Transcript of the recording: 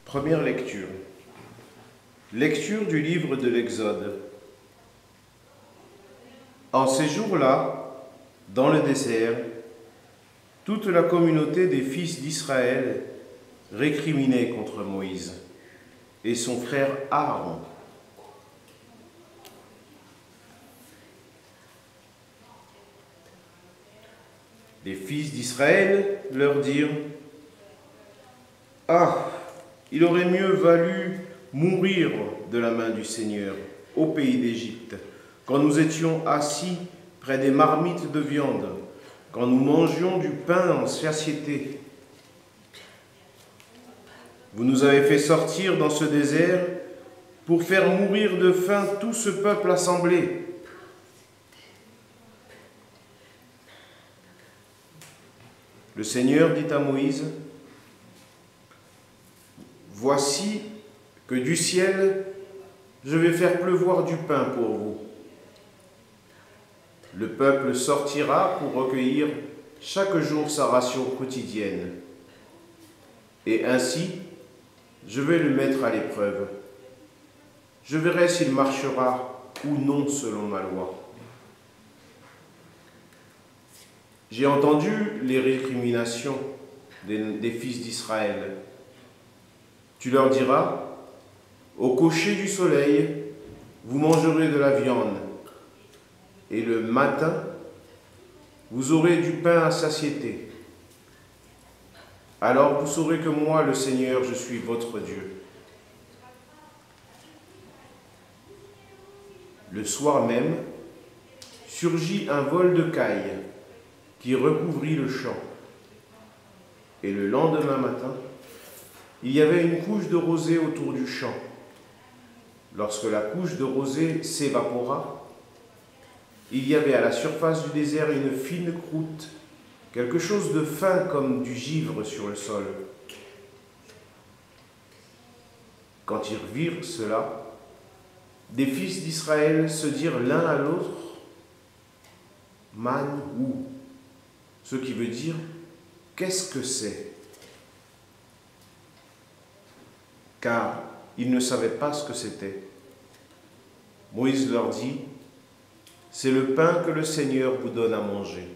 Première lecture. Lecture du livre de l'Exode. En ces jours-là, dans le désert, toute la communauté des fils d'Israël récriminait contre Moïse et son frère Aaron. Les fils d'Israël leur dirent: « Ah, il aurait mieux valu mourir de la main du Seigneur au pays d'Égypte, quand nous étions assis près des marmites de viande, quand nous mangions du pain en satiété. Vous nous avez fait sortir dans ce désert pour faire mourir de faim tout ce peuple assemblé. » Le Seigneur dit à Moïse: « Voici que du ciel, je vais faire pleuvoir du pain pour vous. Le peuple sortira pour recueillir chaque jour sa ration quotidienne. Et ainsi, je vais le mettre à l'épreuve. Je verrai s'il marchera ou non selon ma loi. J'ai entendu les récriminations des fils d'Israël. Tu leur diras: au coucher du soleil, vous mangerez de la viande, et le matin, vous aurez du pain à satiété. Alors vous saurez que moi, le Seigneur, je suis votre Dieu. » Le soir même, surgit un vol de cailles qui recouvrit le champ. Et le lendemain matin, il y avait une couche de rosée autour du champ. Lorsque la couche de rosée s'évapora, il y avait à la surface du désert une fine croûte, quelque chose de fin comme du givre sur le sol. Quand ils virent cela, des fils d'Israël se dirent l'un à l'autre: « Man ou ?» ce qui veut dire « qu'est-ce que c'est ?» car ils ne savaient pas ce que c'était. Moïse leur dit: « C'est le pain que le Seigneur vous donne à manger. »